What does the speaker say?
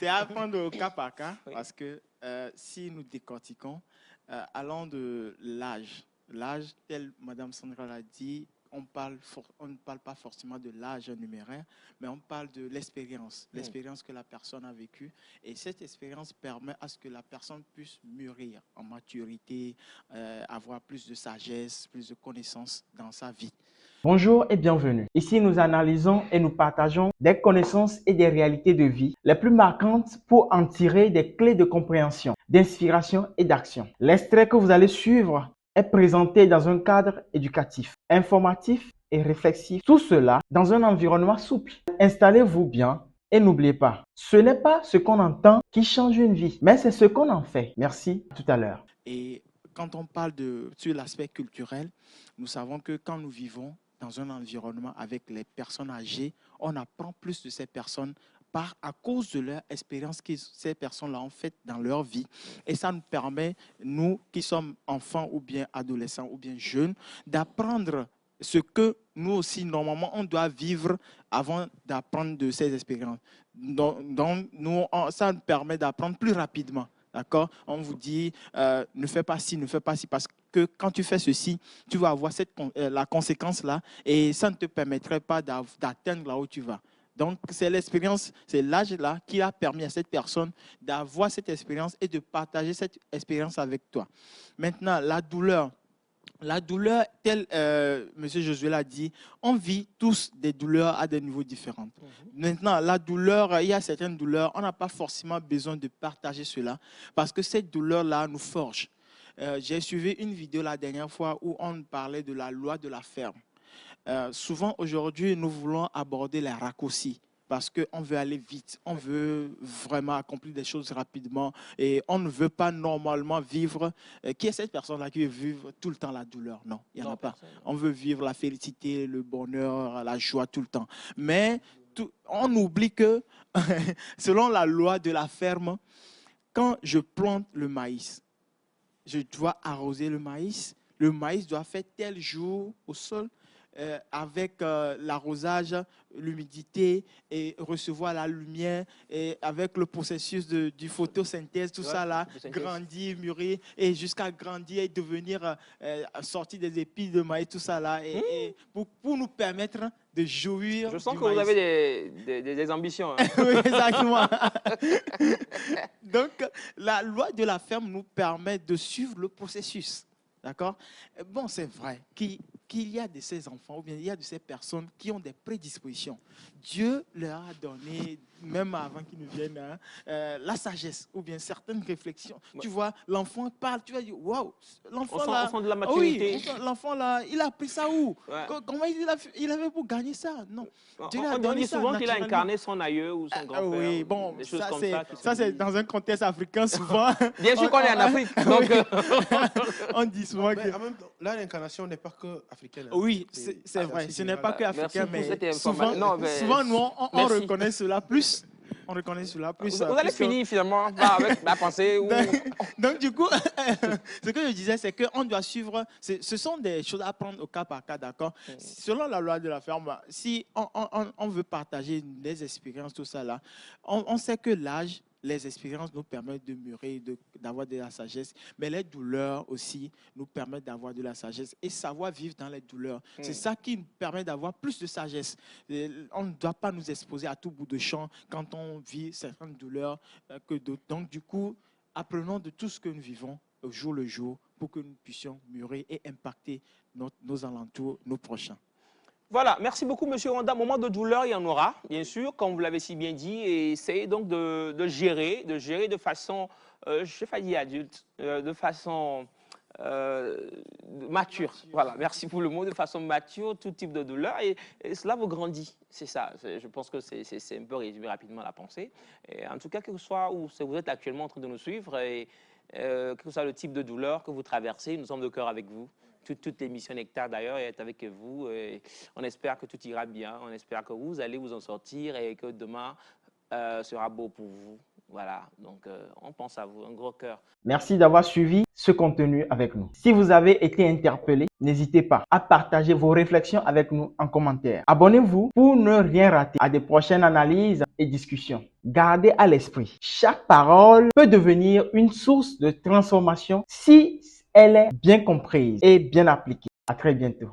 C'est à prendre au cas par cas Oui. parce que si nous décortiquons, allant de l'âge, l'âge, tel Madame Sandra l'a dit, on ne parle pas forcément de l'âge numéraire, mais on parle de l'expérience que la personne a vécue. Et cette expérience permet à ce que la personne puisse mûrir en maturité, avoir plus de sagesse, plus de connaissances dans sa vie. Bonjour et bienvenue. Ici, nous analysons et nous partageons des connaissances et des réalités de vie les plus marquantes pour en tirer des clés de compréhension, d'inspiration et d'action. L'extrait que vous allez suivre est présenté dans un cadre éducatif, informatif et réflexif. Tout cela dans un environnement souple. Installez-vous bien et n'oubliez pas, ce n'est pas ce qu'on entend qui change une vie, mais c'est ce qu'on en fait. Merci, à tout à l'heure. Et quand on parle sur l'aspect culturel, nous savons que quand nous vivons dans un environnement avec les personnes âgées, on apprend plus de ces personnes à cause de leur expérience que ces personnes-là ont faite dans leur vie. Et ça nous permet, nous qui sommes enfants ou bien adolescents ou bien jeunes, d'apprendre ce que nous aussi, normalement, on doit vivre avant d'apprendre de ces expériences. Donc ça nous permet d'apprendre plus rapidement. D'accord? On vous dit, ne fais pas ci, parce que quand tu fais ceci, tu vas avoir la conséquence-là et ça ne te permettrait pas d'atteindre là où tu vas. Donc, c'est l'expérience, c'est l'âge-là qui a permis à cette personne d'avoir cette expérience et de partager cette expérience avec toi. Maintenant, la douleur, tel M. Josué l'a dit, on vit tous des douleurs à des niveaux différents. Maintenant, la douleur, il y a certaines douleurs, on n'a pas forcément besoin de partager cela parce que cette douleur-là nous forge. J'ai suivi une vidéo la dernière fois où on parlait de la loi de la ferme. Souvent, aujourd'hui, nous voulons aborder les raccourcis parce qu'on veut aller vite, on veut vraiment accomplir des choses rapidement et on ne veut pas normalement vivre. Qui est cette personne-là qui veut vivre tout le temps la douleur? Non, il n'y en a pas. On veut vivre la félicité, le bonheur, la joie tout le temps. Mais on oublie que, selon la loi de la ferme, quand je plante le maïs, je dois arroser le maïs doit faire tel jour au sol, avec l'arrosage, l'humidité et recevoir la lumière et avec le processus du photosynthèse, tout ça là, grandir, mûrir et jusqu'à grandir et devenir sortir des épis de maïs, tout ça là, et pour nous permettre de jouir. Je sens du que maïs. vous avez des ambitions. Hein. Oui, exactement. Donc, la loi de la ferme nous permet de suivre le processus. D'accord? Bon, c'est vrai qu'il y a de ces enfants ou bien il y a de ces personnes qui ont des prédispositions. Dieu leur a donné, même avant qu'ils ne viennent, la sagesse ou bien certaines réflexions. Ouais. Tu vois, l'enfant parle, tu vas dire, waouh, l'enfant là. On sent de la maturité. Oui, l'enfant là, il a pris ça où? Ouais. Comment il avait pour gagner ça? Non. Dieu lui a on donné dit ça souvent qu'il a incarné son aïeux ou son grand-père. Oui, bon, des choses ça, comme ça. Ça, c'est dans un contexte africain, souvent. Bien sûr qu'on est en Afrique. Donc, on dit souvent que. En même temps, là, l'incarnation n'est pas que africaine. Hein. Oui, c'est vrai. Ce n'est pas que africain, mais souvent, nous, on reconnaît cela plus. On reconnaît cela plus. Vous allez finir finalement avec la pensée. Donc, du coup, ce que je disais, c'est qu'on doit suivre. Ce sont des choses à prendre au cas par cas, d'accord? Selon la loi de la ferme, si on veut partager des expériences, tout ça là, on sait que l'âge, les expériences nous permettent de mûrir, d'avoir de la sagesse, mais les douleurs aussi nous permettent d'avoir de la sagesse et savoir vivre dans les douleurs. C'est ça qui nous permet d'avoir plus de sagesse. On ne doit pas nous exposer à tout bout de champ quand on vit certaines douleurs que d'autres. Donc, du coup, apprenons de tout ce que nous vivons au jour le jour pour que nous puissions mûrir et impacter nos alentours, nos prochains. Voilà, merci beaucoup, Monsieur Honda. Moment de douleur, il y en aura, bien sûr, comme vous l'avez si bien dit, et essayez donc de gérer de façon, je ne vais pas dire adulte, de façon mature. Voilà, merci pour le mot, de façon mature, tout type de douleur, et cela vous grandit. C'est ça, je pense que c'est un peu résumé rapidement la pensée. Et en tout cas, quel que soit où vous êtes actuellement en train de nous suivre, et quel que soit le type de douleur que vous traversez, nous sommes de cœur avec vous. Toute l'émission Nectar d'ailleurs est avec vous. Et on espère que tout ira bien. On espère que vous allez vous en sortir et que demain sera beau pour vous. Voilà, donc on pense à vous, un gros cœur. Merci d'avoir suivi ce contenu avec nous. Si vous avez été interpellé, n'hésitez pas à partager vos réflexions avec nous en commentaire. Abonnez-vous pour ne rien rater à des prochaines analyses et discussions. Gardez à l'esprit, chaque parole peut devenir une source de transformation si elle est bien comprise et bien appliquée. À très bientôt.